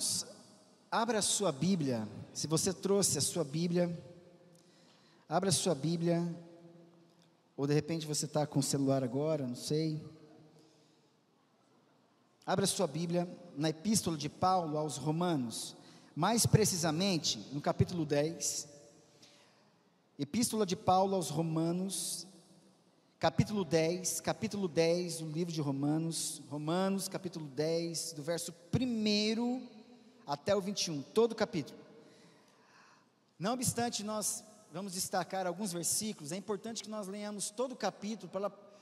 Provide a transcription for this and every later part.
Irmãos, abra a sua Bíblia. Se você trouxe a sua Bíblia, abra a sua Bíblia, ou de repente você está com o celular agora, não sei. Abra a sua Bíblia na Epístola de Paulo aos Romanos, mais precisamente no capítulo 10. Epístola de Paulo aos Romanos, capítulo 10 do livro de Romanos, capítulo 10, do verso 1 até o 21, todo o capítulo. Não obstante, nós vamos destacar alguns versículos. É importante que nós leamos todo o capítulo,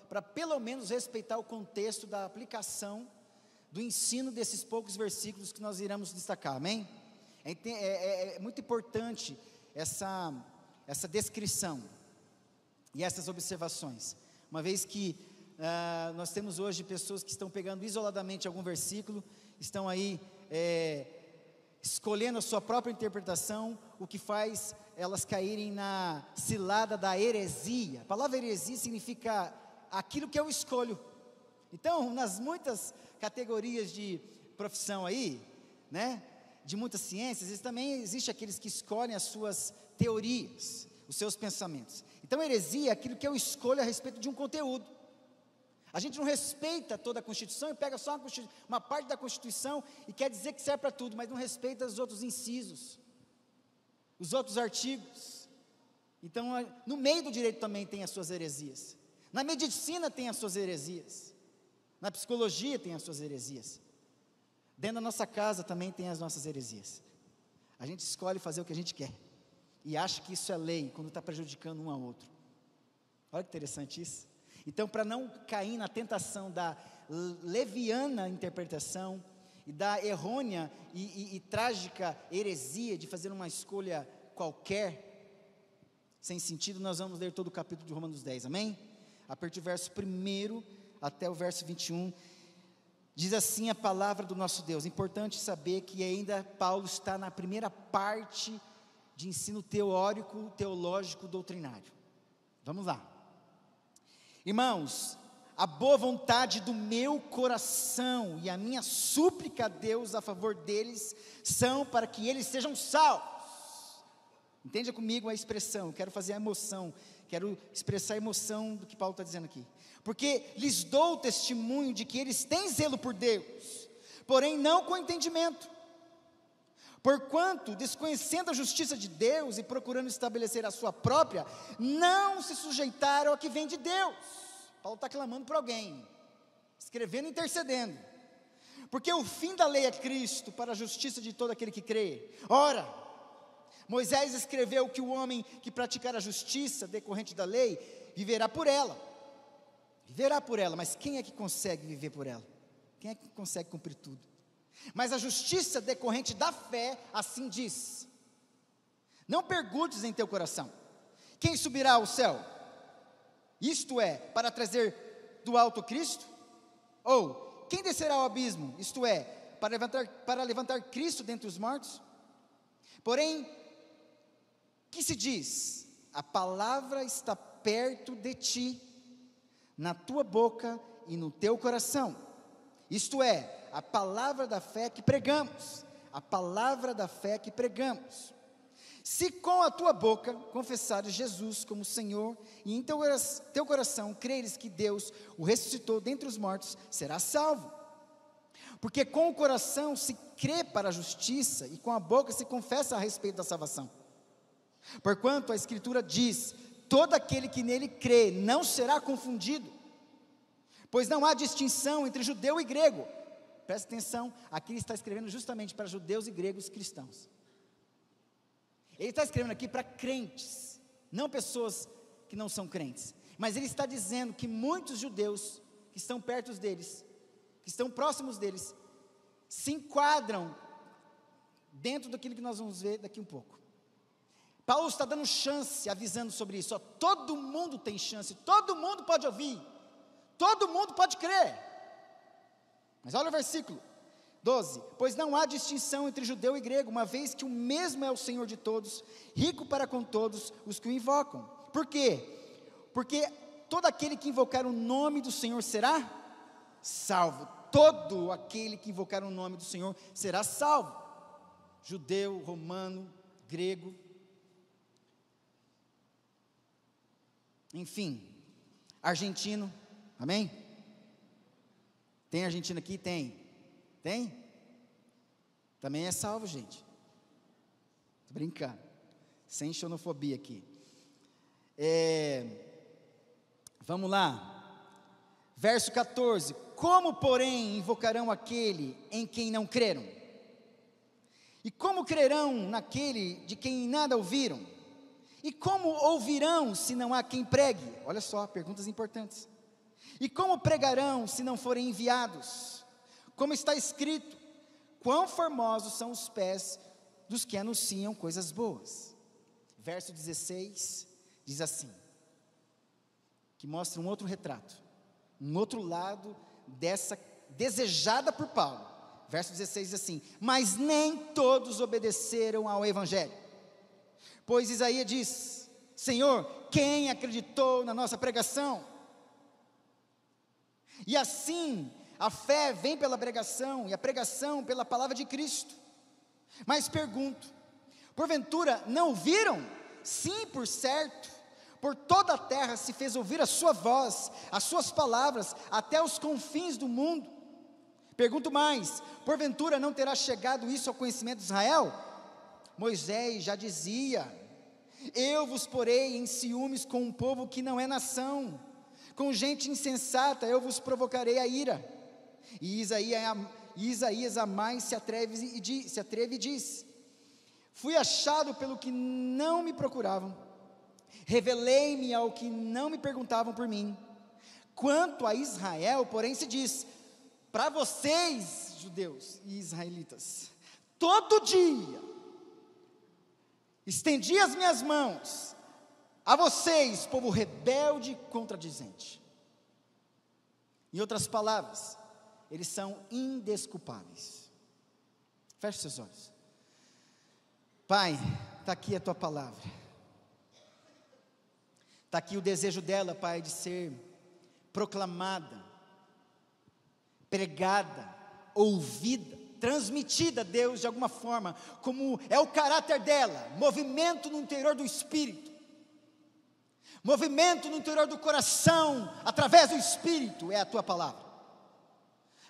para pelo menos respeitar o contexto da aplicação, do ensino desses poucos versículos que nós iremos destacar, amém? É muito importante essa descrição e essas observações, uma vez que nós temos hoje pessoas que estão pegando isoladamente algum versículo, estão aí escolhendo a sua própria interpretação, o que faz elas caírem na cilada da heresia. A palavra heresia significa aquilo que eu escolho. Então, nas muitas categorias de profissão aí, né, de muitas ciências, também existe aqueles que escolhem as suas teorias, os seus pensamentos. Então, heresia é aquilo que eu escolho a respeito de um conteúdo. A gente não respeita toda a Constituição e pega só uma parte da Constituição e quer dizer que serve para tudo, mas não respeita os outros incisos, os outros artigos. Então, no meio do direito também tem as suas heresias. Na medicina tem as suas heresias. Na psicologia tem as suas heresias. Dentro da nossa casa também tem as nossas heresias. A gente escolhe fazer o que a gente quer e acha que isso é lei, quando está prejudicando um ao outro. Olha que interessante isso. Então, para não cair na tentação da leviana interpretação e da errônea e trágica heresia de fazer uma escolha qualquer, sem sentido, nós vamos ler todo o capítulo de Romanos 10, amém? A partir do verso 1 até o verso 21, diz assim a palavra do nosso Deus. Importante saber que ainda Paulo está na primeira parte de ensino teórico, teológico, doutrinário. Vamos lá. Irmãos, a boa vontade do meu coração e a minha súplica a Deus a favor deles são para que eles sejam salvos. Entenda comigo a expressão, eu quero fazer a emoção, quero expressar a emoção do que Paulo está dizendo aqui. Porque lhes dou testemunho de que eles têm zelo por Deus, porém não com entendimento. Porquanto, desconhecendo a justiça de Deus e procurando estabelecer a sua própria, não se sujeitaram ao que vem de Deus. Paulo está clamando para alguém, escrevendo e intercedendo. Porque o fim da lei é Cristo, para a justiça de todo aquele que crê. Ora, Moisés escreveu que o homem que praticar a justiça decorrente da lei, viverá por ela. Viverá por ela, mas quem é que consegue viver por ela? Quem é que consegue cumprir tudo? Mas a justiça decorrente da fé, assim diz: não perguntes em teu coração, quem subirá ao céu? Isto é, para trazer do alto Cristo? Ou, quem descerá ao abismo? Isto é, para levantar Cristo dentre os mortos? Porém, que se diz? A palavra está perto de ti, na tua boca e no teu coração. Isto é, a palavra da fé que pregamos. A palavra da fé que pregamos. Se com a tua boca confessares Jesus como Senhor, e em teu coração creres que Deus o ressuscitou dentre os mortos, serás salvo. Porque com o coração se crê para a justiça, e com a boca se confessa a respeito da salvação. Porquanto a Escritura diz: todo aquele que nele crê não será confundido, pois não há distinção entre judeu e grego. Presta atenção, aqui ele está escrevendo justamente para judeus e gregos cristãos. Ele está escrevendo aqui para crentes, não pessoas que não são crentes. Mas ele está dizendo que muitos judeus que estão perto deles, que estão próximos deles, se enquadram dentro daquilo que nós vamos ver daqui um pouco. Paulo está dando chance, avisando sobre isso. Todo mundo tem chance, todo mundo pode ouvir, todo mundo pode crer. Mas olha o versículo 12: pois não há distinção entre judeu e grego, uma vez que o mesmo é o Senhor de todos, rico para com todos os que o invocam. Por quê? Porque todo aquele que invocar o nome do Senhor será salvo. Todo aquele que invocar o nome do Senhor será salvo. judeu, romano, grego, enfim, argentino, amém? Tem argentino aqui? Tem? Também é salvo, gente. Tô brincando, sem xenofobia aqui. Vamos lá, verso 14: como porém invocarão aquele em quem não creram? E como crerão naquele de quem nada ouviram? E como ouvirão se não há quem pregue? Olha só, perguntas importantes. E como pregarão se não forem enviados? Como está escrito: quão formosos são os pés dos que anunciam coisas boas. Verso 16 diz assim, que mostra um outro retrato, um outro lado dessa desejada por Paulo. Verso 16 diz assim: mas nem todos obedeceram ao evangelho, pois Isaías diz: Senhor, quem acreditou na nossa pregação? E assim, a fé vem pela pregação, e a pregação pela palavra de Cristo. Mas pergunto, porventura não ouviram? Sim, por certo, por toda a terra se fez ouvir a sua voz, as suas palavras, até os confins do mundo. Pergunto mais, porventura não terá chegado isso ao conhecimento de Israel? Moisés já dizia: eu vos porei em ciúmes com um povo que não é nação, com gente insensata eu vos provocarei a ira. E Isaías a mais se atreve e diz: fui achado pelo que não me procuravam, revelei-me ao que não me perguntavam por mim. Quanto a Israel, porém, se diz: para vocês, judeus e israelitas, todo dia estendi as minhas mãos a vocês, povo rebelde e contradizente. Em outras palavras, eles são indesculpáveis. Feche seus olhos. Pai, está aqui a tua palavra, está aqui o desejo dela, Pai, de ser proclamada, pregada, ouvida, transmitida, Deus, de alguma forma, como é o caráter dela, movimento no interior do Espírito, movimento no interior do coração, através do Espírito, é a tua palavra.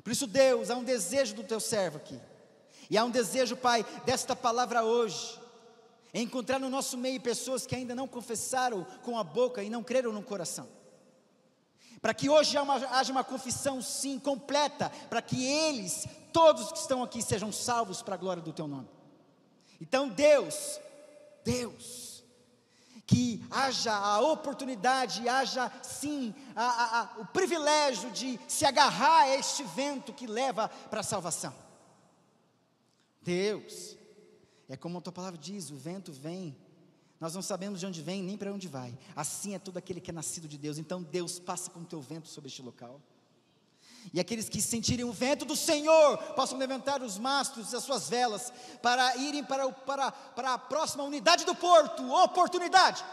Por isso, Deus, há um desejo do teu servo aqui, e há um desejo, Pai, desta palavra hoje, encontrar no nosso meio pessoas que ainda não confessaram com a boca e não creram no coração, para que hoje haja uma confissão sim, completa, para que eles, todos que estão aqui, sejam salvos para a glória do teu nome. Então Deus, que haja a oportunidade, haja sim o privilégio de se agarrar a este vento que leva para a salvação. Deus, é como a tua palavra diz, o vento vem, nós não sabemos de onde vem, nem para onde vai. Assim é todo aquele que é nascido de Deus. Então Deus, passa com o teu vento sobre este local, e aqueles que sentirem o vento do Senhor, possam levantar os mastros e as suas velas, para irem para a próxima unidade do porto, oportunidade.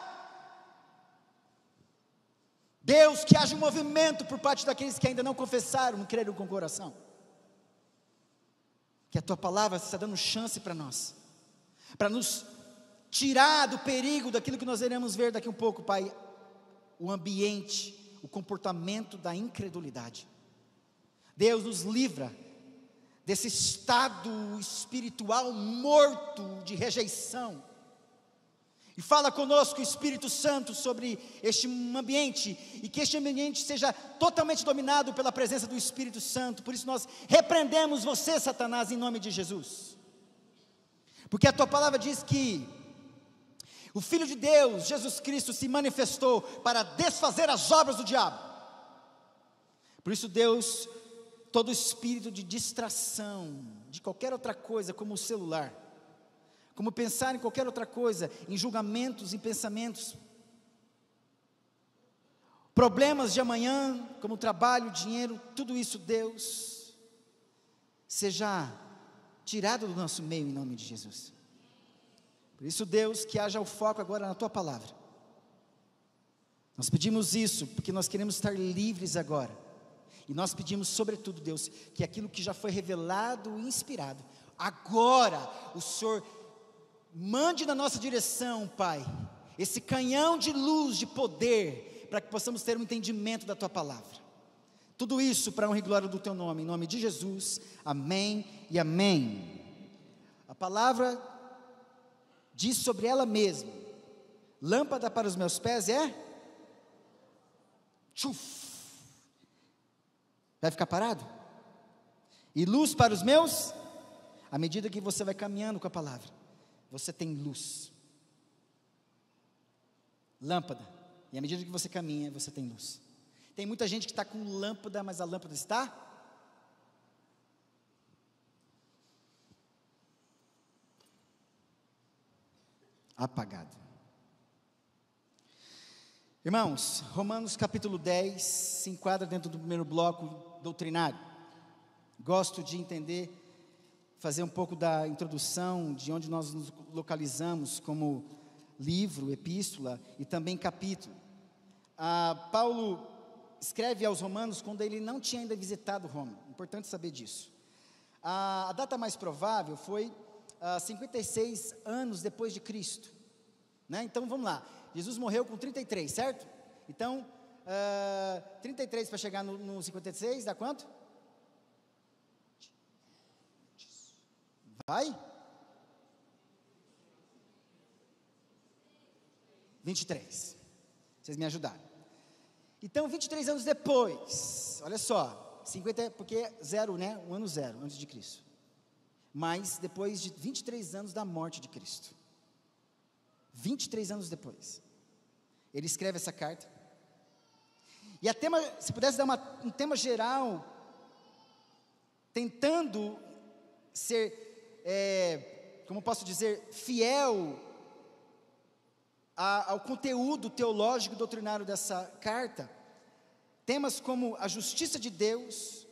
Deus, que haja um movimento por parte daqueles que ainda não confessaram, não creram com o coração, que a tua palavra está dando chance para nós, para nos tirar do perigo, daquilo que nós iremos ver daqui um pouco, Pai, o ambiente, o comportamento da incredulidade. Deus, nos livra desse estado espiritual morto de rejeição, e fala conosco, Espírito Santo, sobre este ambiente, e que este ambiente seja totalmente dominado pela presença do Espírito Santo. Por isso nós repreendemos você, Satanás, em nome de Jesus, porque a tua palavra diz que o Filho de Deus, Jesus Cristo, se manifestou para desfazer as obras do diabo. Por isso, Deus, todo espírito de distração, de qualquer outra coisa, como o celular, como pensar em qualquer outra coisa, em julgamentos, em pensamentos, problemas de amanhã, como trabalho, dinheiro, tudo isso, Deus, seja tirado do nosso meio, em nome de Jesus. Por isso, Deus, que haja o foco agora na tua palavra. Nós pedimos isso, porque nós queremos estar livres agora. E nós pedimos, sobretudo, Deus, que aquilo que já foi revelado e inspirado, Agora, o Senhor mande na nossa direção, Pai, esse canhão de luz, de poder, para que possamos ter um entendimento da Tua palavra. Tudo isso para a honra e glória do Teu nome, em nome de Jesus, amém e amém. A palavra diz sobre ela mesma: lâmpada para os meus pés é vai ficar parado? E luz para os meus, à medida que você vai caminhando com a palavra, você tem luz, lâmpada, e à medida que você caminha, você tem luz. Tem muita gente que está com lâmpada, mas a lâmpada está apagada. Irmãos, Romanos capítulo 10 se enquadra dentro do primeiro bloco doutrinário. Gosto de entender, fazer um pouco da introdução, de onde nós nos localizamos como livro, epístola e também capítulo. Paulo escreve aos Romanos quando ele não tinha ainda visitado Roma, importante saber disso. A data mais provável foi 56 anos depois de Cristo, né? Então vamos lá, Jesus morreu com 33, certo? Então 33 para chegar no 56 dá quanto? Vai? 23, vocês me ajudaram. Então 23 anos depois, olha só, 50, porque zero, né? Um ano zero, antes de Cristo. Mas depois de 23 anos da morte de Cristo, 23 anos depois, ele escreve essa carta. E se pudesse dar um tema geral, tentando ser, como posso dizer, fiel ao conteúdo teológico e doutrinário dessa carta, temas como a justiça de Deus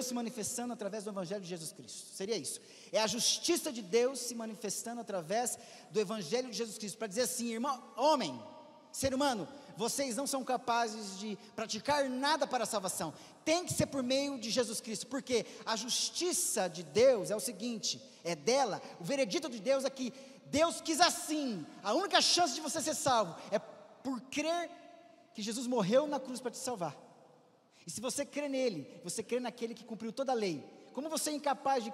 se manifestando através do Evangelho de Jesus Cristo, seria isso, é a justiça de Deus se manifestando através do Evangelho de Jesus Cristo, para dizer assim, irmão, homem, ser humano, vocês não são capazes de praticar nada para a salvação, tem que ser por meio de Jesus Cristo, porque a justiça de Deus é o seguinte, é dela, o veredito de Deus é que Deus quis assim, a única chance de você ser salvo, é por crer que Jesus morreu na cruz para te salvar, e se você crê nele, você crê naquele que cumpriu toda a lei, como você é incapaz de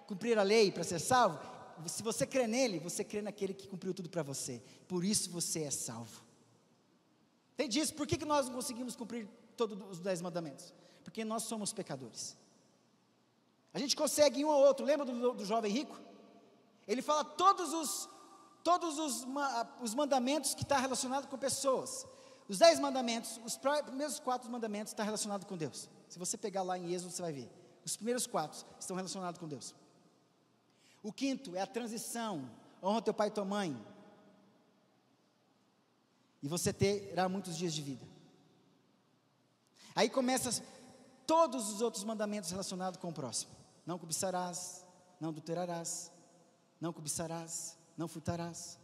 cumprir a lei para ser salvo, se você crê nele, você crê naquele que cumpriu tudo para você, por isso você é salvo. Entende isso? Por que nós não conseguimos cumprir todos os 10 mandamentos? Porque nós somos pecadores. A gente consegue um ou outro, lembra do jovem rico? Ele fala todos os mandamentos que estão relacionados com pessoas. Os 10 mandamentos, os primeiros 4 mandamentos estão relacionados com Deus. Se você pegar lá em Êxodo, você vai ver. Os primeiros 4 estão relacionados com Deus. O 5º é a transição, honra teu pai e tua mãe, e você terá muitos dias de vida. Aí começa todos os outros mandamentos relacionados com o próximo. Não cobiçarás, não adulterarás, não cobiçarás, não furtarás,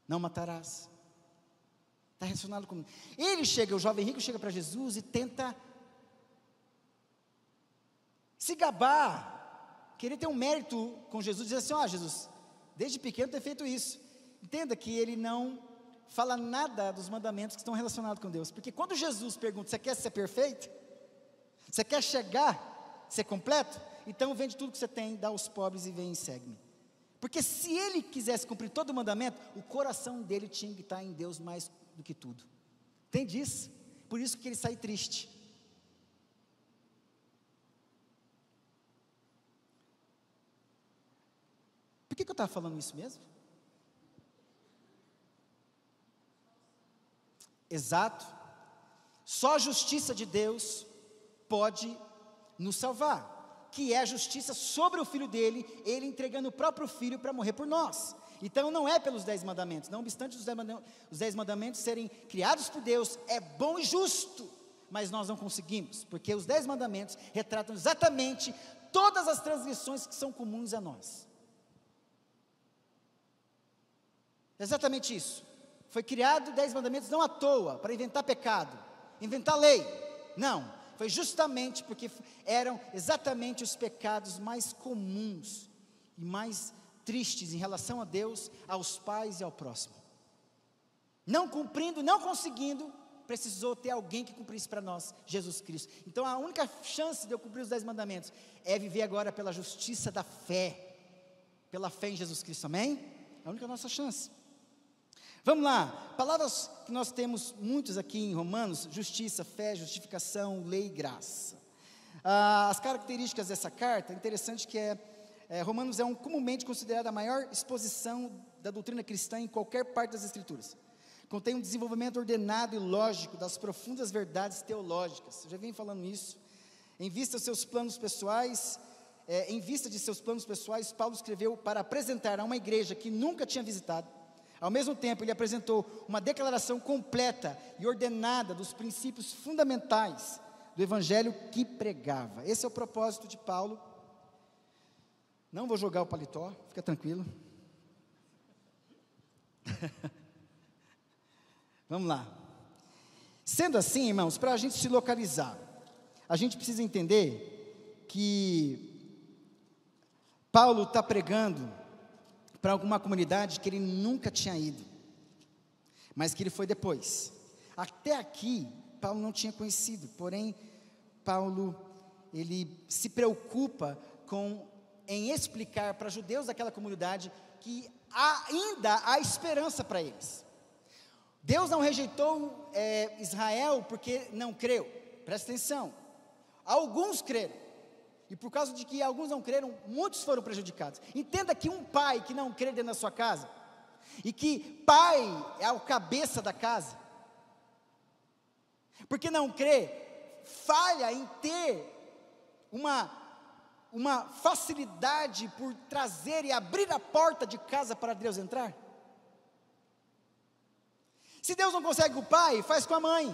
não matarás. Está relacionado com... o jovem rico chega para Jesus e tenta se gabar, querer ter um mérito com Jesus, dizer assim, Jesus, desde pequeno ter feito isso. Entenda que ele não fala nada dos mandamentos que estão relacionados com Deus, porque quando Jesus pergunta, você quer ser perfeito? Você quer chegar, ser completo? Então vende tudo que você tem, dá aos pobres e vem e segue-me. Porque se ele quisesse cumprir todo o mandamento, o coração dele tinha que estar em Deus mais do que tudo. Entende isso? Por isso que ele sai triste. Por que eu estava falando isso mesmo? Exato. Só a justiça de Deus pode nos salvar, que é a justiça sobre o Filho dele, ele entregando o próprio Filho para morrer por nós. Então não é pelos 10 mandamentos, não obstante os 10 mandamentos serem criados por Deus, é bom e justo, mas nós não conseguimos, porque os 10 mandamentos retratam exatamente todas as transgressões que são comuns a nós. Exatamente isso. Foi criado 10 mandamentos não à toa, para inventar pecado, inventar lei. Não, foi justamente porque eram exatamente os pecados mais comuns e mais tristes em relação a Deus, aos pais e ao próximo. Não cumprindo, não conseguindo, precisou ter alguém que cumprisse para nós, Jesus Cristo. Então a única chance de eu cumprir os 10 mandamentos é viver agora pela justiça da fé, pela fé em Jesus Cristo, amém? É a única nossa chance. Vamos lá, palavras que nós temos muitas aqui em Romanos: justiça, fé, justificação, lei e graça. As características dessa carta, interessante que Romanos é comumente considerada a maior exposição da doutrina cristã em qualquer parte das Escrituras. Contém um desenvolvimento ordenado e lógico das profundas verdades teológicas. Eu já venho falando isso. Em vista de seus planos pessoais, Paulo escreveu para apresentar a uma igreja que nunca tinha visitado. Ao mesmo tempo, ele apresentou uma declaração completa e ordenada dos princípios fundamentais do evangelho que pregava. Esse é o propósito de Paulo. Não vou jogar o paletó, fica tranquilo. Vamos lá. Sendo assim, irmãos, para a gente se localizar, a gente precisa entender que Paulo está pregando para alguma comunidade que ele nunca tinha ido, mas que ele foi depois. Até aqui, Paulo não tinha conhecido, porém, Paulo, ele se preocupa em explicar para judeus daquela comunidade que ainda há esperança para eles. Deus não rejeitou Israel porque não creu, presta atenção, alguns creram, e por causa de que alguns não creram, muitos foram prejudicados. Entenda que um pai que não crê dentro da sua casa, e que pai é o cabeça da casa, porque não crê, falha em ter uma facilidade por trazer e abrir a porta de casa para Deus entrar. Se Deus não consegue com o pai, faz com a mãe.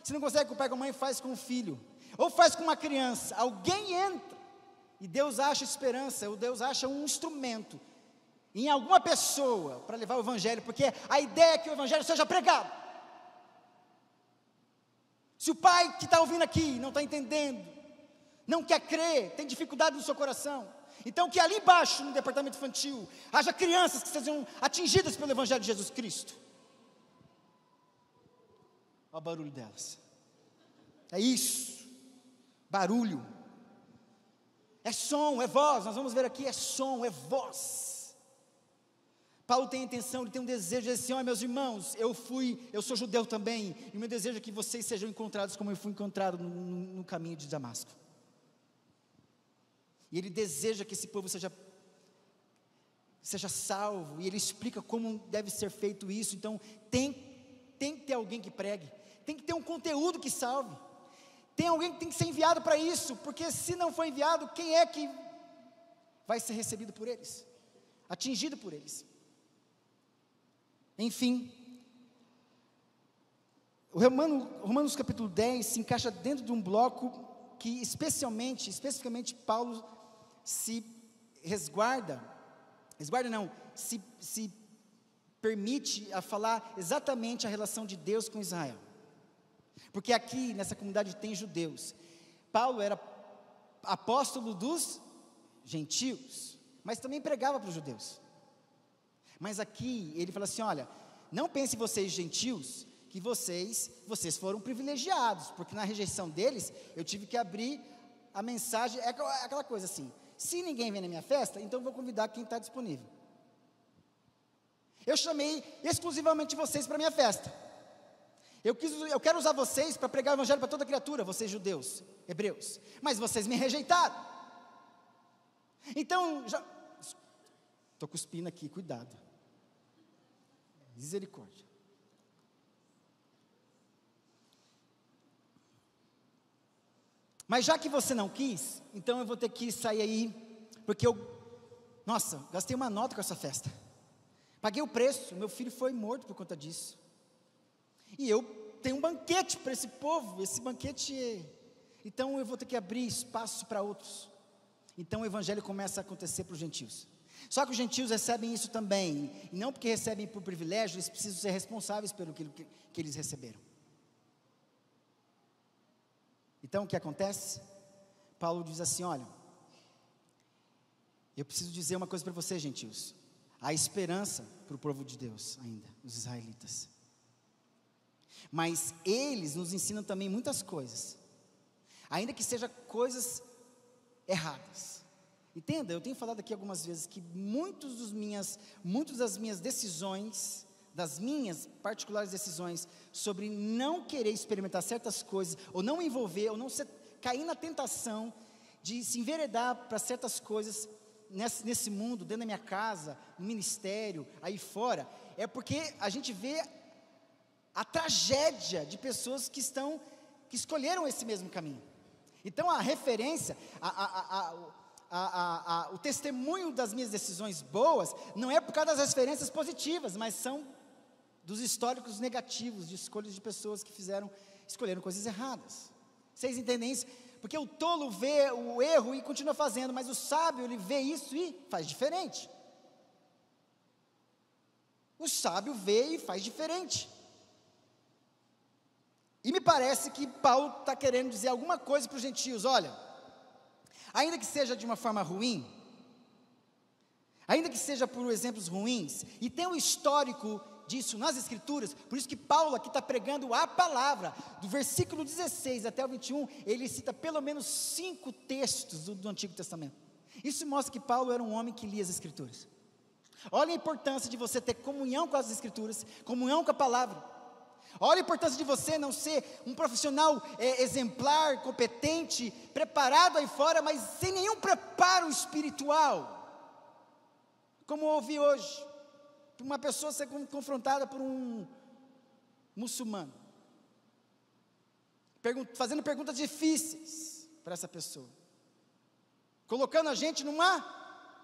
Se não consegue com o pai e com a mãe, faz com o filho. Ou faz com uma criança. Alguém entra e Deus acha esperança, ou Deus acha um instrumento em alguma pessoa para levar o evangelho, porque a ideia é que o evangelho seja pregado. Se o pai que está ouvindo aqui não está entendendo, não quer crer, tem dificuldade no seu coração, então que ali embaixo, no departamento infantil, haja crianças que sejam atingidas pelo evangelho de Jesus Cristo. Olha o barulho delas. É isso, barulho, é som, é voz. Nós vamos ver aqui, é som, é voz. Paulo tem a intenção, ele tem um desejo de dizer assim: olha, meus irmãos, eu sou judeu também, e o meu desejo é que vocês sejam encontrados como eu fui encontrado no caminho de Damasco. E ele deseja que esse povo seja salvo, e ele explica como deve ser feito isso. Então tem que ter alguém que pregue, tem que ter um conteúdo que salve, tem alguém que tem que ser enviado para isso, porque se não for enviado, quem é que vai ser recebido por eles, atingido por eles? Enfim, o Romanos capítulo 10 se encaixa dentro de um bloco que especificamente Paulo se se permite a falar exatamente a relação de Deus com Israel, porque aqui nessa comunidade tem judeus. Paulo era apóstolo dos gentios, mas também pregava para os judeus. Mas aqui ele fala assim: olha, não pense vocês gentios que vocês foram privilegiados, porque na rejeição deles eu tive que abrir a mensagem. É aquela coisa assim: se ninguém vem na minha festa, então eu vou convidar quem está disponível. Eu chamei exclusivamente vocês para a minha festa. Eu quero usar vocês para pregar o evangelho para toda criatura, vocês judeus, hebreus, mas vocês me rejeitaram. Então, estou cuspindo aqui, cuidado, misericórdia. Mas já que você não quis, então eu vou ter que sair aí, porque gastei uma nota com essa festa, paguei o preço, meu filho foi morto por conta disso, e eu tenho um banquete para esse povo, esse banquete, então eu vou ter que abrir espaço para outros. Então o evangelho começa a acontecer para os gentios. Só que os gentios recebem isso também, e não porque recebem por privilégio, eles precisam ser responsáveis pelo que eles receberam. Então o que acontece? Paulo diz assim: olha, eu preciso dizer uma coisa para vocês, gentios. Há esperança para o povo de Deus ainda, os israelitas. Mas eles nos ensinam também muitas coisas, ainda que sejam coisas erradas. Entenda, eu tenho falado aqui algumas vezes que muitas das minhas decisões, das minhas particulares decisões, sobre não querer experimentar certas coisas, ou não envolver, ou não cair na tentação de se enveredar para certas coisas nesse mundo, dentro da minha casa, no ministério, aí fora, é porque a gente vê a tragédia de pessoas que escolheram esse mesmo caminho. Então a referência, o testemunho das minhas decisões boas, não é por causa das referências positivas, mas são dos históricos negativos, de escolhas de pessoas que escolheram coisas erradas. Vocês entendem isso? Porque o tolo vê o erro e continua fazendo, mas o sábio, ele vê isso e faz diferente. O sábio vê e faz diferente. E me parece que Paulo está querendo dizer alguma coisa para os gentios: olha, ainda que seja de uma forma ruim, ainda que seja por exemplos ruins, e tem um histórico disso nas Escrituras, por isso que Paulo aqui está pregando a palavra, do versículo 16 até o 21, ele cita pelo menos 5 textos do Antigo Testamento. Isso mostra que Paulo era um homem que lia as Escrituras. Olha a importância de você ter comunhão com as Escrituras, comunhão com a palavra. Olha a importância de você não ser um profissional exemplar, competente, preparado aí fora, mas sem nenhum preparo espiritual, como ouvi hoje, uma pessoa ser confrontada por um muçulmano, fazendo perguntas difíceis para essa pessoa, colocando a gente numa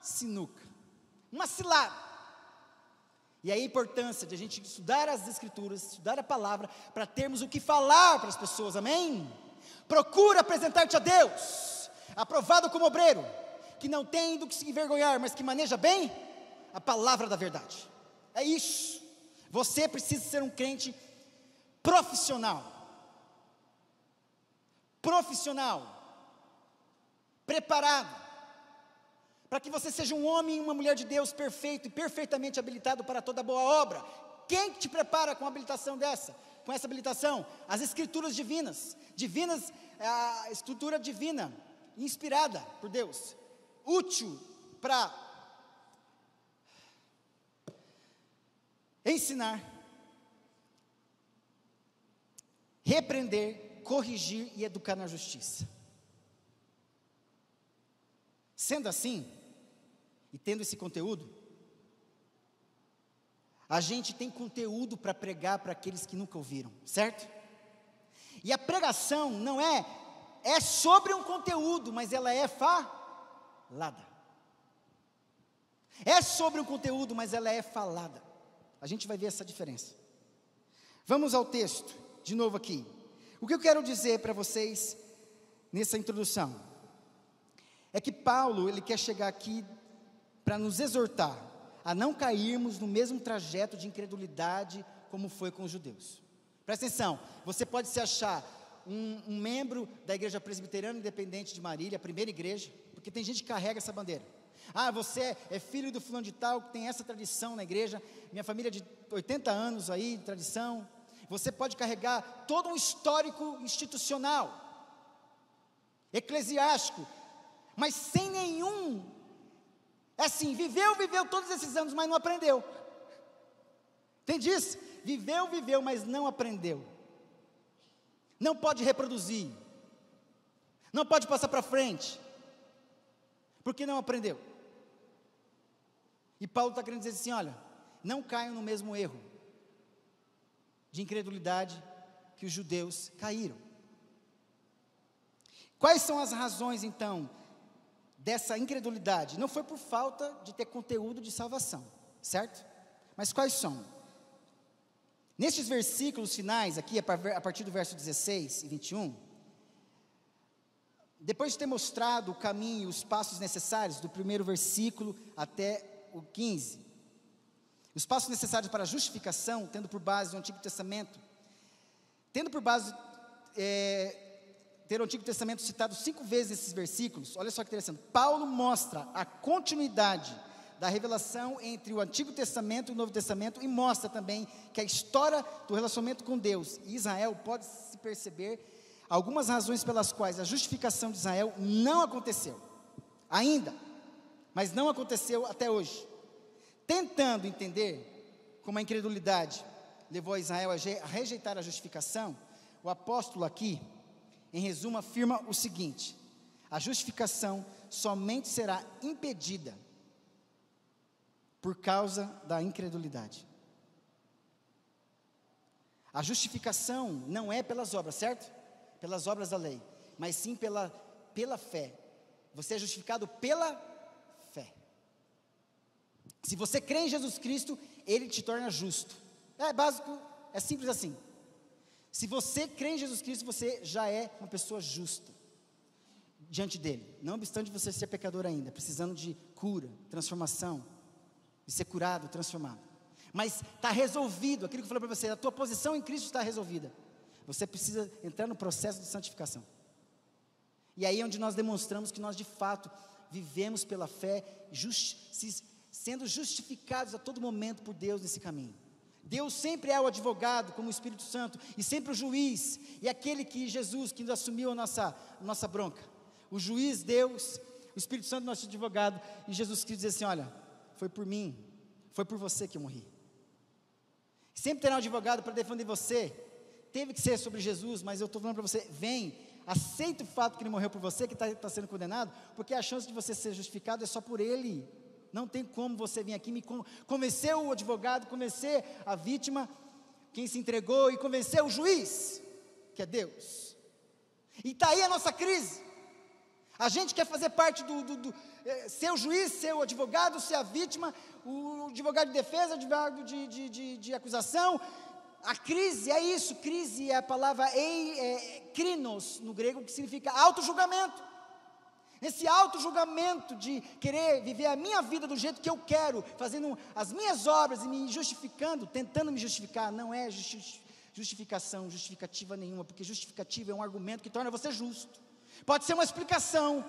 sinuca, numa cilada. E aí a importância de a gente estudar as Escrituras, estudar a palavra, para termos o que falar para as pessoas, amém? Procura apresentar-te a Deus, aprovado como obreiro, que não tem do que se envergonhar, mas que maneja bem a palavra da verdade. É isso. Você precisa ser um crente profissional, preparado, para que você seja um homem e uma mulher de Deus perfeito e perfeitamente habilitado para toda boa obra. Quem te prepara com a habilitação com essa habilitação? As Escrituras divinas, a Escritura divina, inspirada por Deus, útil para ensinar, repreender, corrigir e educar na justiça. Sendo assim, e tendo esse conteúdo, a gente tem conteúdo para pregar para aqueles que nunca ouviram, certo? E a pregação não é sobre um conteúdo, mas ela é falada. É sobre um conteúdo, mas ela é falada. A gente vai ver essa diferença. Vamos ao texto, de novo aqui. O que eu quero dizer para vocês nessa introdução é que Paulo, ele quer chegar aqui para nos exortar a não cairmos no mesmo trajeto de incredulidade como foi com os judeus. Presta atenção, você pode se achar um membro da Igreja Presbiteriana Independente de Marília, a primeira igreja, porque tem gente que carrega essa bandeira. Ah, você é filho do fulano de tal, que tem essa tradição na igreja, minha família é de 80 anos aí, de tradição. Você pode carregar todo um histórico institucional, eclesiástico, mas sem nenhum, assim, viveu todos esses anos, mas não aprendeu. Entende isso? Viveu, mas não aprendeu. Não pode reproduzir, não pode passar para frente, porque não aprendeu. E Paulo está querendo dizer assim: olha, não caiam no mesmo erro de incredulidade que os judeus caíram. Quais são as razões então dessa incredulidade? Não foi por falta de ter conteúdo de salvação, certo? Mas quais são? Nestes versículos finais aqui, a partir do verso 16 e 21, depois de ter mostrado o caminho, os passos necessários, do primeiro versículo até o 15, os passos necessários para a justificação, tendo por base o Antigo Testamento, tendo por base ter o Antigo Testamento citado 5 vezes nesses versículos, olha só que interessante, Paulo mostra a continuidade da revelação entre o Antigo Testamento e o Novo Testamento, e mostra também que a história do relacionamento com Deus e Israel pode se perceber algumas razões pelas quais a justificação de Israel não aconteceu, ainda, mas não aconteceu até hoje. Tentando entender como a incredulidade levou a Israel a rejeitar a justificação, o apóstolo aqui, em resumo, afirma o seguinte: a justificação somente será impedida por causa da incredulidade. A justificação não é pelas obras, certo? Pelas obras da lei, mas sim pela fé. Você é justificado pela fé. Se você crê em Jesus Cristo, Ele te torna justo. É básico, é simples assim. Se você crê em Jesus Cristo, você já é uma pessoa justa diante dEle, não obstante você ser pecador ainda, precisando de cura, transformação, de ser curado, transformado. Mas está resolvido, aquilo que eu falei para você, a tua posição em Cristo está resolvida. Você precisa entrar no processo de santificação. E aí é onde nós demonstramos que nós de fato vivemos pela fé, sendo justificados a todo momento por Deus nesse caminho. Deus sempre é o advogado, como o Espírito Santo, e sempre o juiz, e aquele que Jesus, que assumiu a nossa bronca. O juiz, Deus, o Espírito Santo, nosso advogado, e Jesus Cristo diz assim: olha, foi por mim, foi por você que eu morri. Sempre terá um advogado para defender você. Teve que ser sobre Jesus, mas eu estou falando para você, vem, aceita o fato que Ele morreu por você, que está sendo condenado, porque a chance de você ser justificado é só por Ele. Não tem como você vir aqui me convencer o advogado, convencer a vítima, quem se entregou, e convencer o juiz, que é Deus. E está aí a nossa crise. A gente quer fazer parte ser o juiz, ser o advogado, ser a vítima, o advogado de defesa, o advogado de acusação. A crise é isso, crise é a palavra krinos no grego, que significa auto-julgamento. Esse auto-julgamento de querer viver a minha vida do jeito que eu quero, fazendo as minhas obras e me justificando, tentando me justificar, não é justificativa nenhuma, porque justificativa é um argumento que torna você justo. Pode ser uma explicação,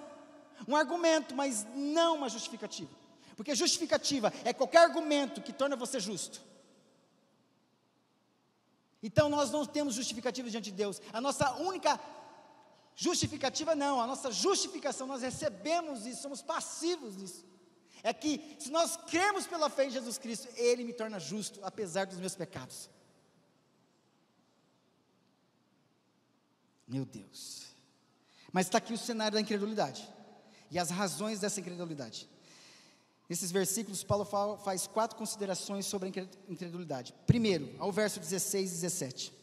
um argumento, mas não uma justificativa, porque justificativa é qualquer argumento que torna você justo. Então nós não temos justificativa diante de Deus. A nossa única justificativa não, a nossa justificação, nós recebemos isso, somos passivos disso. É que se nós cremos pela fé em Jesus Cristo, Ele me torna justo, apesar dos meus pecados. Meu Deus. Mas está aqui o cenário da incredulidade, e as razões dessa incredulidade. Nesses versículos, Paulo faz 4 considerações sobre a incredulidade. Primeiro, ao verso 16 e 17.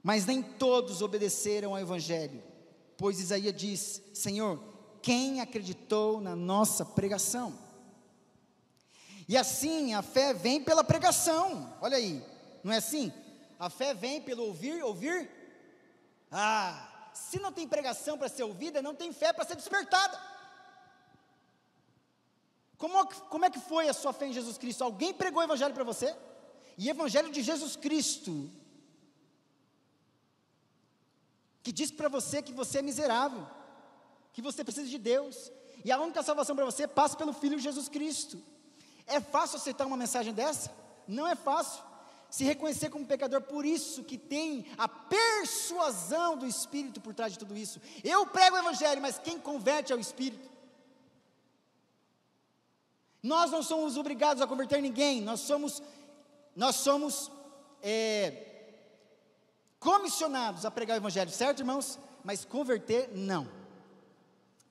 Mas nem todos obedeceram ao Evangelho, pois Isaías diz: Senhor, quem acreditou na nossa pregação? E assim, a fé vem pela pregação. Olha aí, não é assim? A fé vem pelo ouvir. Se não tem pregação para ser ouvida, não tem fé para ser despertada. Como é que foi a sua fé em Jesus Cristo? Alguém pregou o Evangelho para você? E Evangelho de Jesus Cristo, que diz para você que você é miserável, que você precisa de Deus, e a única salvação para você passa pelo Filho Jesus Cristo. É fácil aceitar uma mensagem dessa? Não é fácil. Se reconhecer como pecador, por isso que tem a persuasão do Espírito por trás de tudo isso. Eu prego o Evangelho, mas quem converte é o Espírito. Nós não somos obrigados a converter ninguém, nós somos comissionados a pregar o Evangelho, certo, irmãos? Mas converter,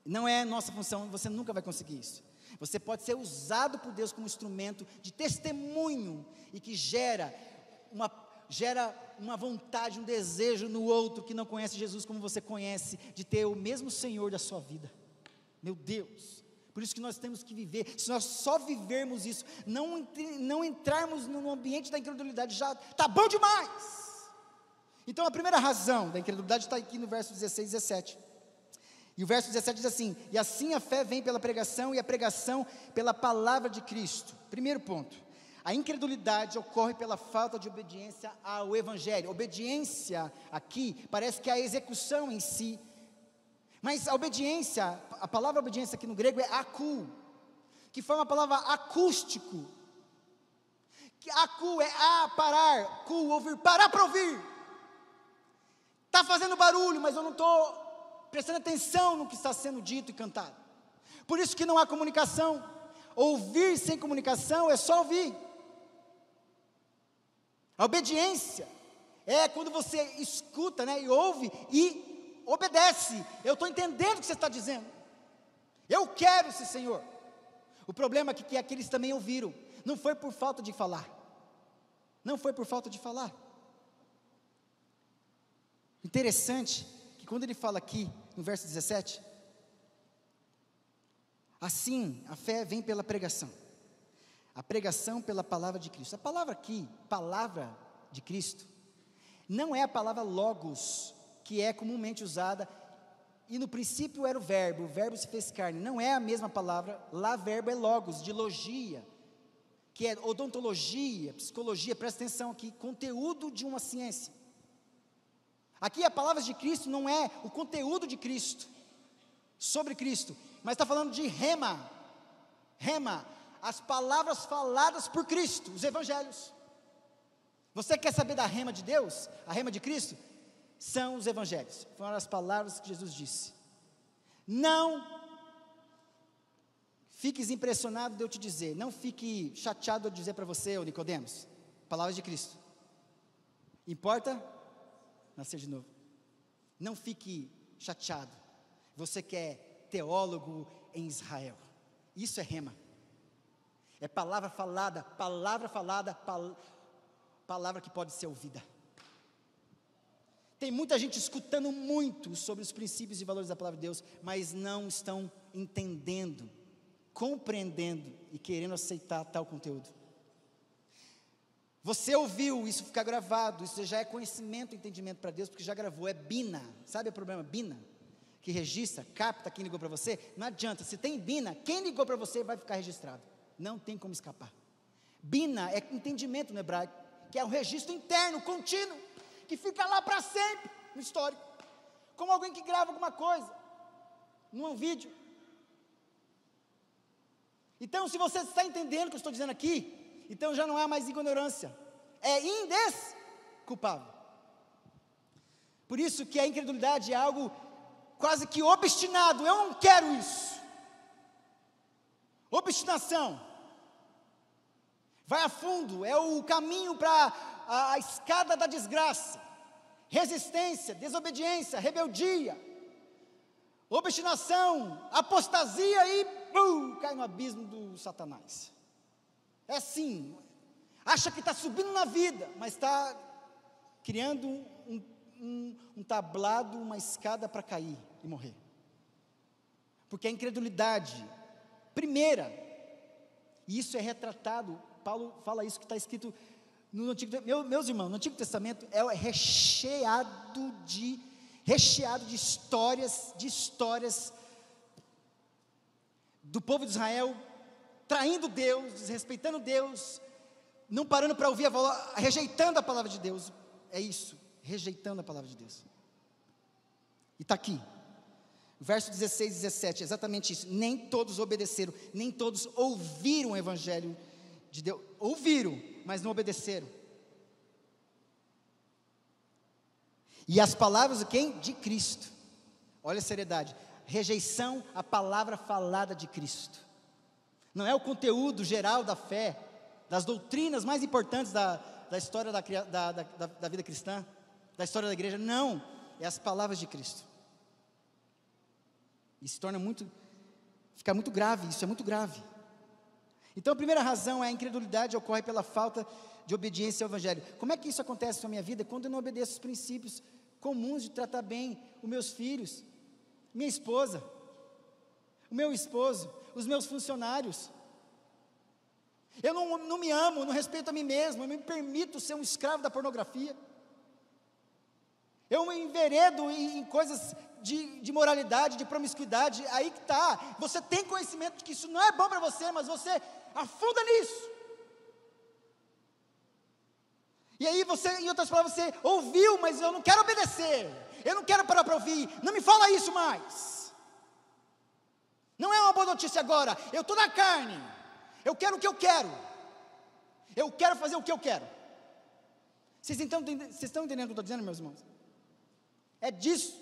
não é nossa função, você nunca vai conseguir isso. Você pode ser usado por Deus como instrumento de testemunho, e que gera uma vontade, um desejo no outro que não conhece Jesus como você conhece, de ter o mesmo Senhor da sua vida. Meu Deus, por isso que nós temos que viver. Se nós só vivermos isso, não entrarmos no ambiente da incredulidade, já está bom demais. Então a primeira razão da incredulidade está aqui no verso 16 e 17. E o verso 17 diz assim: e assim a fé vem pela pregação, e a pregação pela palavra de Cristo. Primeiro ponto, A incredulidade ocorre pela falta de obediência ao Evangelho. Obediência aqui parece que é a execução em si. Mas a obediência, a palavra obediência aqui no grego é akú, que foi uma palavra acústico. Que akú é parar, ku, ouvir, parar para ouvir. Está fazendo barulho, mas eu não estou prestando atenção no que está sendo dito e cantado. Por isso que não há comunicação. Ouvir sem comunicação é só ouvir. A obediência é quando você escuta, né, e ouve e obedece. Eu estou entendendo o que você está dizendo. Eu quero esse Senhor. O problema é que aqueles também ouviram. Não foi por falta de falar. Não foi por falta de falar. Interessante que quando ele fala aqui, no verso 17, assim, a fé vem pela pregação. A pregação pela palavra de Cristo. A palavra aqui, palavra de Cristo, não é a palavra logos, que é comumente usada, e no princípio era o verbo se fez carne. Não é a mesma palavra, lá verbo é logos, de logia, que é odontologia, psicologia, presta atenção aqui, conteúdo de uma ciência. Aqui a palavra de Cristo não é o conteúdo de Cristo, sobre Cristo, mas está falando de rema, as palavras faladas por Cristo, os evangelhos. Você quer saber da rema de Deus? A rema de Cristo? São os evangelhos, foram as palavras que Jesus disse. Não fiques impressionado de eu te dizer, não fique chateado de eu dizer para você, ô Nicodemos, palavras de Cristo. Importa nascer de novo. Não fique chateado, você que é teólogo em Israel, isso é rema. É palavra falada, palavra que pode ser ouvida. Tem muita gente escutando muito sobre os princípios e valores da palavra de Deus, mas não estão entendendo, compreendendo e querendo aceitar tal conteúdo. Você ouviu, isso fica gravado, isso já é conhecimento e entendimento para Deus, porque já gravou, é bina. Sabe o problema bina? Que registra, capta quem ligou para você. Não adianta, se tem bina, quem ligou para você vai ficar registrado. Não tem como escapar. Bina é entendimento no hebraico, que é um registro interno, contínuo, que fica lá para sempre no histórico, como alguém que grava alguma coisa num vídeo. Então, se você está entendendo o que eu estou dizendo aqui, então já não há mais ignorância, é indesculpável. Por isso que a incredulidade é algo quase que obstinado. Eu não quero isso. Obstinação, vai a fundo, é o caminho para a escada da desgraça. Resistência, desobediência, rebeldia, obstinação, apostasia e cai no abismo do Satanás. É assim, acha que está subindo na vida, mas está criando um tablado, uma escada para cair e morrer. Porque a incredulidade primeira, e isso é retratado, Paulo fala isso que está escrito no Antigo Testamento, meus irmãos, no Antigo Testamento é recheado de histórias do povo de Israel, traindo Deus, desrespeitando Deus, não parando para ouvir rejeitando a palavra de Deus, é isso, rejeitando a palavra de Deus. E está aqui, verso 16 e 17, exatamente isso. Nem todos obedeceram, nem todos ouviram o evangelho de Deus. Ouviram, mas não obedeceram. E as palavras de quem? De Cristo. Olha a seriedade. Rejeição à palavra falada de Cristo. Não é o conteúdo geral da fé, das doutrinas mais importantes da história da vida cristã, da história da igreja. Não, é as palavras de Cristo. Isso fica muito grave, isso é muito grave. Então a primeira razão é a incredulidade ocorre pela falta de obediência ao evangelho. Como é que isso acontece na minha vida? Quando eu não obedeço os princípios comuns de tratar bem os meus filhos, minha esposa, o meu esposo, os meus funcionários. Eu não me amo, não respeito a mim mesmo, eu me permito ser um escravo da pornografia. Eu me enveredo em coisas de moralidade, de promiscuidade. Aí que está, você tem conhecimento de que isso não é bom para você, mas você afunda nisso. E aí você, em outras palavras, você ouviu, mas eu não quero obedecer, eu não quero parar para ouvir, não me fala isso mais. Não é uma boa notícia agora, eu estou na carne, eu quero o que eu quero fazer o que eu quero. Vocês estão entendendo o que eu estou dizendo, meus irmãos? É disso.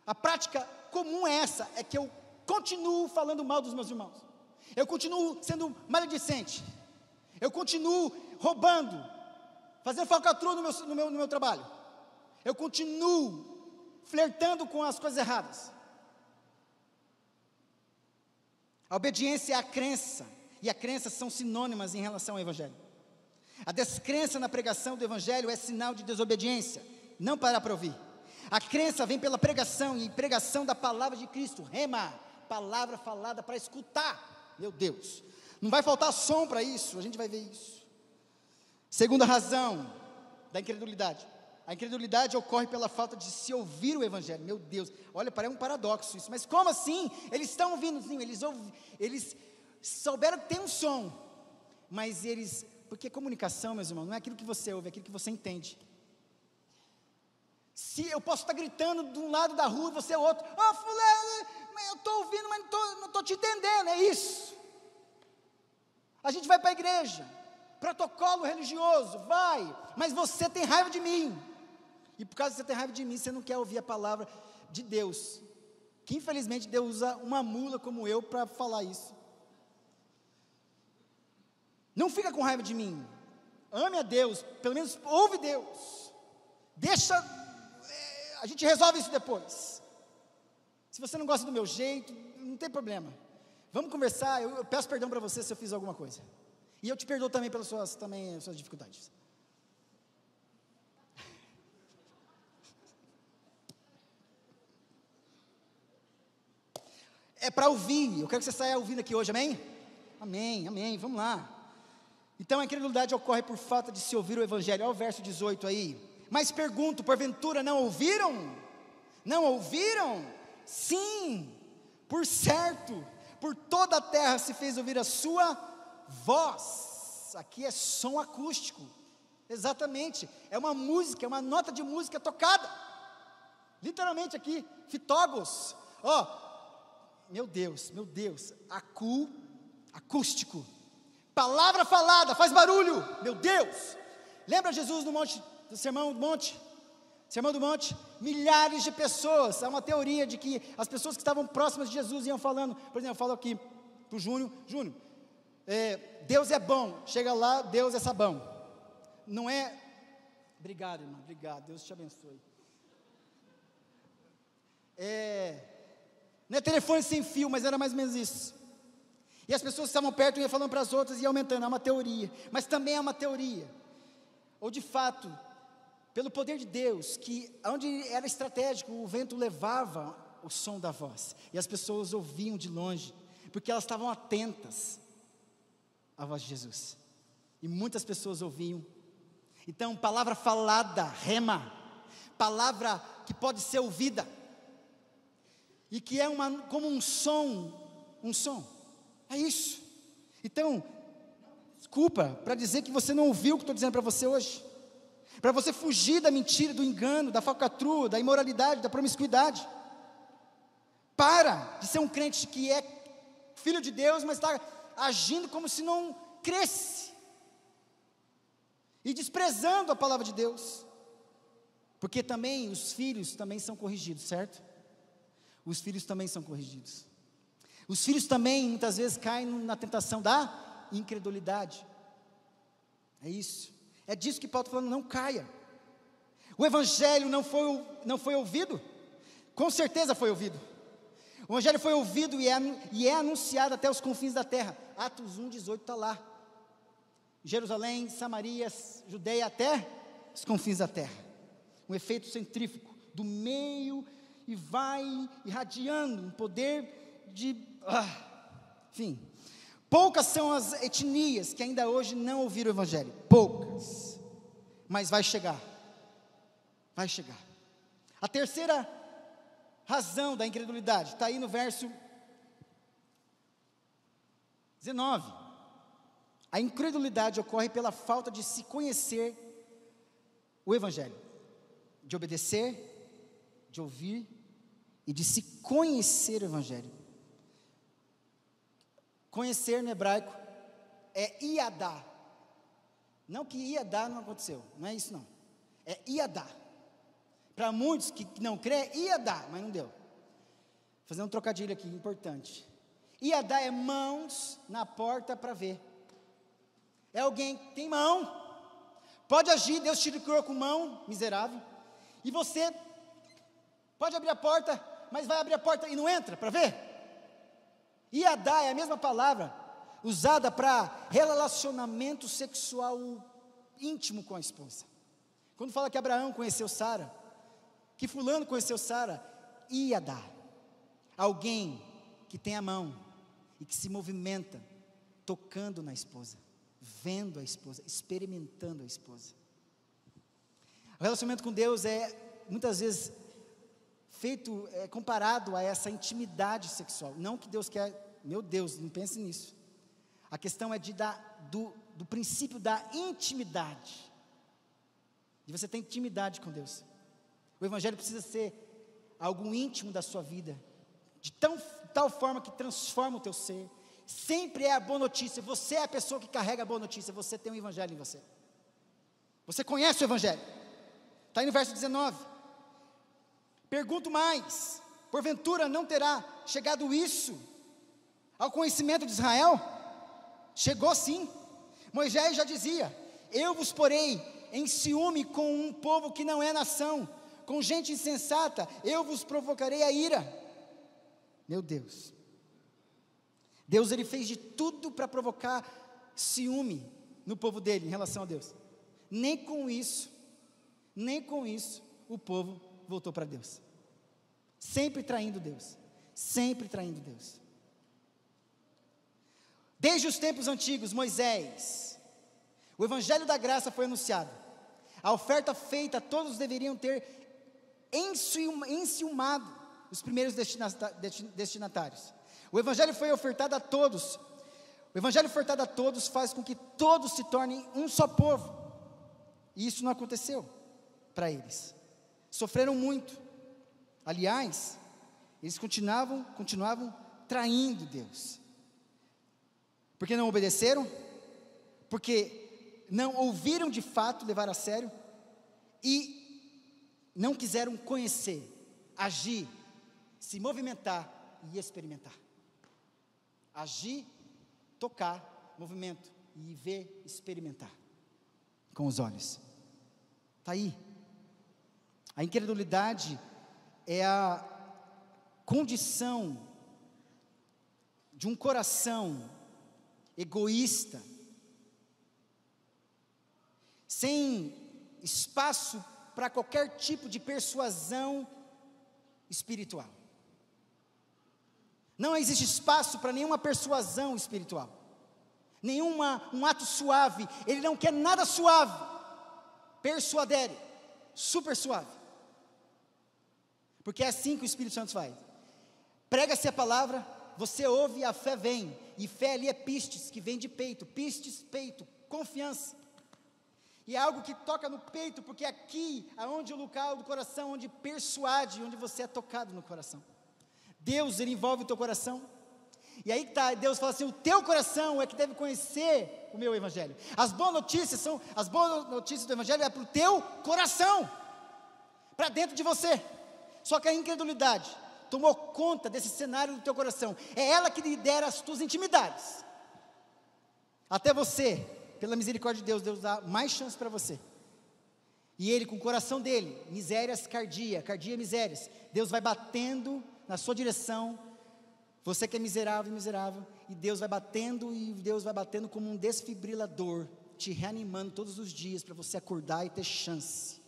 A prática comum é essa, é que eu continuo falando mal dos meus irmãos, eu continuo sendo maledicente, eu continuo roubando, fazendo falcatrua no meu trabalho, eu continuo flertando com as coisas erradas. A obediência é a crença, e a crença são sinônimas em relação ao Evangelho. A descrença na pregação do Evangelho é sinal de desobediência, não parar para ouvir. A crença vem pela pregação, e pregação da palavra de Cristo, rema, palavra falada para escutar. Meu Deus, não vai faltar som para isso, a gente vai ver isso. Segunda razão da incredulidade. A incredulidade ocorre pela falta de se ouvir o Evangelho. Meu Deus, olha, parece um paradoxo isso, mas como assim? Eles estão ouvindo, sim, eles souberam que tem um som, mas porque comunicação, meus irmãos, não é aquilo que você ouve, é aquilo que você entende. Se eu posso estar gritando de um lado da rua e você é outro, fulano, eu estou ouvindo, mas não estou te entendendo, é isso. A gente vai para a igreja, protocolo religioso, vai, mas você tem raiva de mim, e por causa que você tem raiva de mim, você não quer ouvir a palavra de Deus, que infelizmente Deus usa uma mula como eu para falar isso. Não fica com raiva de mim, ame a Deus, pelo menos ouve Deus, a gente resolve isso depois. Se você não gosta do meu jeito, não tem problema, vamos conversar, eu peço perdão para você se eu fiz alguma coisa, e eu te perdoo também pelas suas dificuldades. É para ouvir, eu quero que você saia ouvindo aqui hoje, amém? Amém, amém, vamos lá. Então a incredulidade ocorre por falta de se ouvir o Evangelho. Olha o verso 18 aí. Mas pergunto, porventura não ouviram? Não ouviram? Sim, por certo, por toda a terra se fez ouvir a sua voz. Aqui é som acústico, exatamente, é uma música, é uma nota de música tocada, literalmente aqui, fitógos, meu Deus, acústico, palavra falada, faz barulho, meu Deus. Lembra Jesus do Sermão do Monte, milhares de pessoas, há uma teoria de que as pessoas que estavam próximas de Jesus iam falando, por exemplo, eu falo aqui para o Júnior, Deus é bom, chega lá, Deus é sabão, não é, obrigado irmão, obrigado, Deus te abençoe, não é telefone sem fio, mas era mais ou menos isso, e as pessoas que estavam perto iam falando para as outras e ia aumentando, é uma teoria, mas também é uma teoria, ou de fato, pelo poder de Deus, que onde era estratégico, o vento levava o som da voz, e as pessoas ouviam de longe, porque elas estavam atentas à voz de Jesus, e muitas pessoas ouviam. Então, palavra falada, rema, palavra que pode ser ouvida, e que é como um som, é isso. Então, desculpa para dizer que você não ouviu o que estou dizendo para você hoje, para você fugir da mentira, do engano, da falcatrua, da imoralidade, da promiscuidade. Para de ser um crente que é filho de Deus, mas está agindo como se não cresce, e desprezando a palavra de Deus, porque também os filhos também são corrigidos, certo? Os filhos também são corrigidos, os filhos também muitas vezes caem na tentação da incredulidade, é isso, é disso que Paulo está falando, não caia. O Evangelho não foi ouvido? Com certeza foi ouvido. O Evangelho foi ouvido e é anunciado até os confins da terra. Atos 1:18 está lá. Jerusalém, Samaria, Judeia, até os confins da terra. Um efeito centrífugo, do meio, e vai irradiando um poder de... enfim. Poucas são as etnias que ainda hoje não ouviram o Evangelho. Poucas. Mas vai chegar. Vai chegar. A terceira razão da incredulidade está aí no verso 19. A incredulidade ocorre pela falta de se conhecer o Evangelho, de obedecer, de ouvir e de se conhecer o Evangelho. Conhecer no hebraico é iadá. Não que iadá não aconteceu, não é isso não. É iadá. Para muitos que não crê, iadá, mas não deu. Vou fazer um trocadilho aqui, importante. Iadá é mãos na porta para ver. É alguém que tem mão, pode agir, Deus te criou com mão, miserável, e você pode abrir a porta, mas vai abrir a porta e não entra para ver. Iadá é a mesma palavra usada para relacionamento sexual íntimo com a esposa. Quando fala que Abraão conheceu Sara, que fulano conheceu Sara, iadá, alguém que tem a mão e que se movimenta tocando na esposa, vendo a esposa, experimentando a esposa. O relacionamento com Deus é muitas vezes comparado a essa intimidade sexual. Não que Deus quer, meu Deus, não pense nisso. A questão é do princípio da intimidade. De você ter intimidade com Deus. O Evangelho precisa ser algo íntimo da sua vida, de tal forma que transforma o teu ser. Sempre é a boa notícia. Você é a pessoa que carrega a boa notícia. Você tem um Evangelho em você. Você conhece o Evangelho. Está aí no verso 19. Pergunto mais: porventura não terá chegado isso ao conhecimento de Israel? Chegou sim. Moisés já dizia: eu vos porei em ciúme com um povo que não é nação, com gente insensata, eu vos provocarei a ira. Meu Deus. Deus, ele fez de tudo para provocar ciúme no povo dele em relação a Deus. Nem com isso o povo voltou para Deus. Sempre traindo Deus. Sempre traindo Deus. Desde os tempos antigos, Moisés, o Evangelho da graça foi anunciado. A oferta feita, todos deveriam ter enciumado os primeiros destinatários. O Evangelho foi ofertado a todos. O Evangelho ofertado a todos faz com que todos se tornem um só povo. E isso não aconteceu para eles. Sofreram muito. Aliás, eles continuavam traindo Deus. Porque não obedeceram, porque não ouviram de fato, levar a sério, e não quiseram conhecer, agir, se movimentar e experimentar. Agir, tocar, movimento, e ver, experimentar, com os olhos. Está aí. A incredulidade é a condição de um coração egoísta, sem espaço para qualquer tipo de persuasão espiritual. Não existe espaço para nenhuma persuasão espiritual, um ato suave. Ele não quer nada suave, persuadere, super suave, porque é assim que o Espírito Santo faz. Prega-se a palavra, você ouve, a fé vem, e fé ali é pistes, que vem de peito, pistes, peito, confiança, e é algo que toca no peito, porque aqui, aonde o local do coração, onde persuade, onde você é tocado no coração. Deus, ele envolve o teu coração, e aí tá, Deus fala assim: o teu coração é que deve conhecer o meu Evangelho. As boas notícias do Evangelho é para o teu coração, para dentro de você. Só que a incredulidade tomou conta desse cenário do teu coração. É ela que lidera as tuas intimidades. Até você, pela misericórdia de Deus, Deus dá mais chance para você. E ele, com o coração dele, misérias, cardia, misérias, Deus vai batendo na sua direção. Você que é miserável, e Deus vai batendo como um desfibrilador, te reanimando todos os dias, para você acordar e ter chance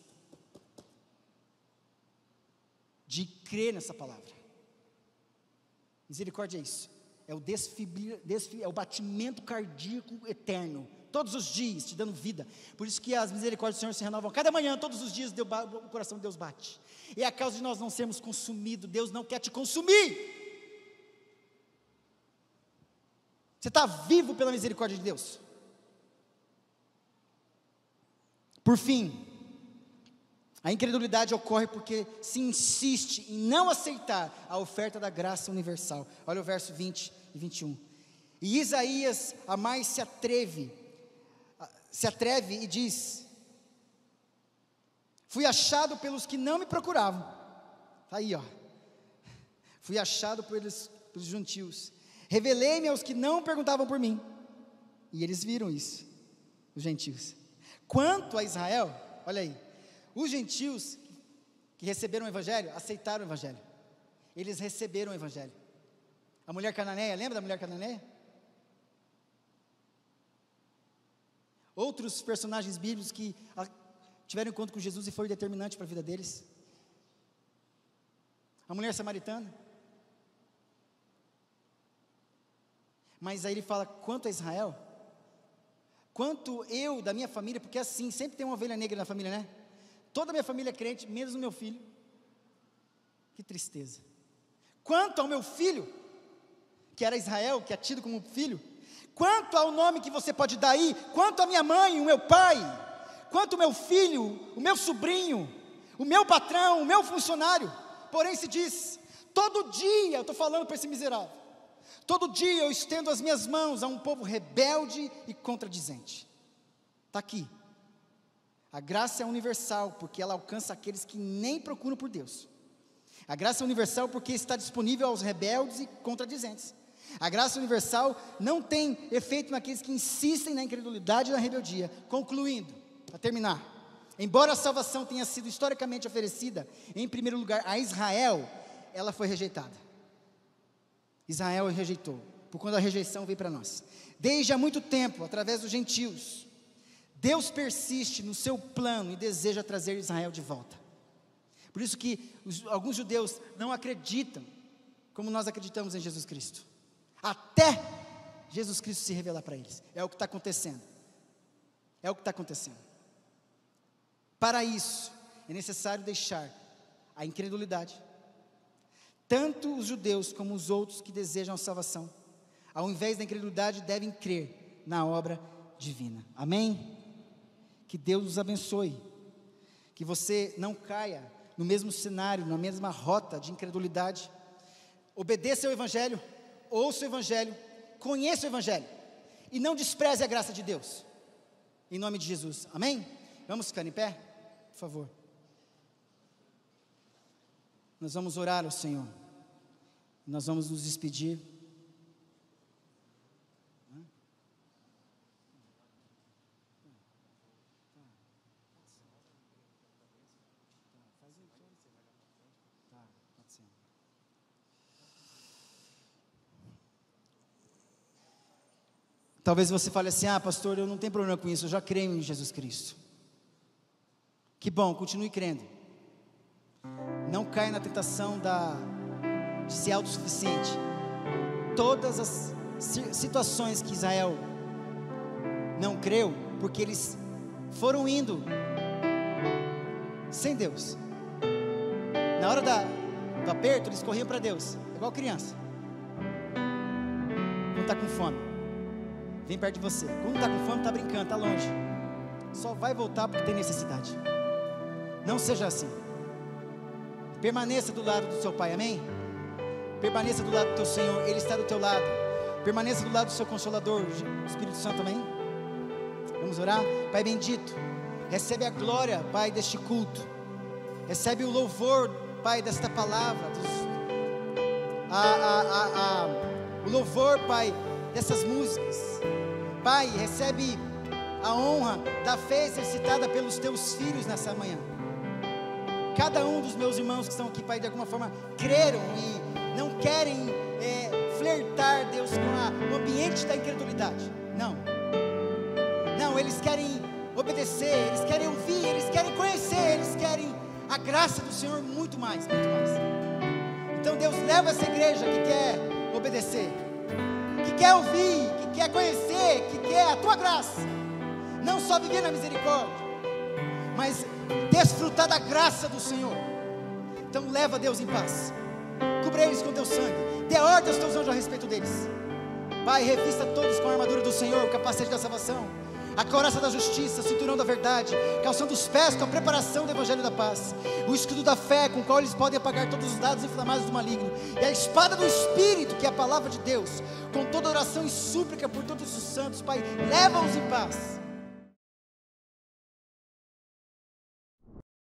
de crer nessa palavra. Misericórdia é isso, é o batimento cardíaco eterno, todos os dias, te dando vida. Por isso que as misericórdias do Senhor se renovam cada manhã, todos os dias o coração de Deus bate. E é a causa de nós não sermos consumidos. Deus não quer te consumir. Você está vivo pela misericórdia de Deus. Por fim, A incredulidade ocorre porque se insiste em não aceitar a oferta da graça universal. Olha o verso 20 e 21. E Isaías a mais se atreve e diz: fui achado pelos que não me procuravam. Está aí, ó. Fui achado pelos gentios. Revelei-me aos que não perguntavam por mim. E eles viram isso, os gentios. Quanto a Israel, olha aí, os gentios que receberam o evangelho, aceitaram o evangelho. Eles receberam o evangelho. A mulher cananeia, lembra da mulher cananeia? Outros personagens bíblicos que tiveram encontro com Jesus e foi determinante para a vida deles. A mulher samaritana. Mas aí ele fala, quanto a Israel, quanto eu, da minha família, porque assim, sempre tem uma ovelha negra na família, né? Toda a minha família é crente, menos o meu filho. Que tristeza. Quanto ao meu filho, que era Israel, que é tido como filho, quanto ao nome que você pode dar aí, quanto a minha mãe, o meu pai, quanto o meu filho, o meu sobrinho, o meu patrão, o meu funcionário, porém se diz, todo dia, eu estou falando para esse miserável, todo dia eu estendo as minhas mãos a um povo rebelde e contradizente. Está aqui. A graça é universal, porque ela alcança aqueles que nem procuram por Deus. A graça é universal porque está disponível aos rebeldes e contradizentes. A graça universal não tem efeito naqueles que insistem na incredulidade e na rebeldia. Concluindo, para terminar, embora a salvação tenha sido historicamente oferecida, em primeiro lugar a Israel, ela foi rejeitada. Israel rejeitou, por quando a rejeição veio para nós. Desde há muito tempo, através dos gentios, Deus persiste no seu plano e deseja trazer Israel de volta. Por isso que alguns judeus não acreditam, como nós acreditamos em Jesus Cristo, até Jesus Cristo se revelar para eles. É o que está acontecendo. É o que está acontecendo. Para isso, é necessário deixar a incredulidade. Tanto os judeus como os outros que desejam a salvação, ao invés da incredulidade, devem crer na obra divina. Amém? Que Deus nos abençoe. Que você não caia no mesmo cenário, na mesma rota de incredulidade. Obedeça ao Evangelho, ouça o Evangelho, conheça o Evangelho, e não despreze a graça de Deus. Em nome de Jesus. Amém? Vamos ficar em pé? Por favor. Nós vamos orar ao Senhor. Nós vamos nos despedir. Talvez você fale assim, pastor, eu não tenho problema com isso, eu já creio em Jesus Cristo. Que bom, continue crendo. Não caia na tentação de ser autossuficiente. Todas as situações que Israel não creu, porque eles foram indo sem Deus. Na hora do aperto, eles corriam para Deus, igual criança. Quando está com fome, vem perto de você. Quando está com fome, está brincando, está longe. Só vai voltar porque tem necessidade. Não seja assim. Permaneça do lado do seu Pai, amém? Permaneça do lado do teu Senhor, Ele está do teu lado. Permaneça do lado do seu Consolador, o Espírito Santo, amém? Vamos orar? Pai bendito, recebe a glória, Pai, deste culto. Recebe o louvor, Pai, desta palavra. O louvor, Pai, dessas músicas. Pai, recebe a honra da fé exercitada pelos teus filhos nessa manhã. Cada um dos meus irmãos que estão aqui, Pai, de alguma forma creram e não querem flertar, Deus, com o ambiente da incredulidade. Não, eles querem obedecer, eles querem ouvir, eles querem conhecer, eles querem a graça do Senhor muito mais, muito mais. Então Deus, leva essa igreja que quer obedecer, que quer ouvir, que quer conhecer, que quer a tua graça, não só viver na misericórdia, mas desfrutar da graça do Senhor. Então leva Deus em paz, cubra eles com teu sangue, dê ordem aos teus anjos a respeito deles. Pai, revista todos com a armadura do Senhor, o capacete da salvação, a couraça da justiça, o cinturão da verdade, calçando os pés com a preparação do evangelho da paz, o escudo da fé, com o qual eles podem apagar todos os dados inflamados do maligno, e a espada do Espírito, que é a palavra de Deus, com toda oração e súplica por todos os santos. Pai, leva-os em paz.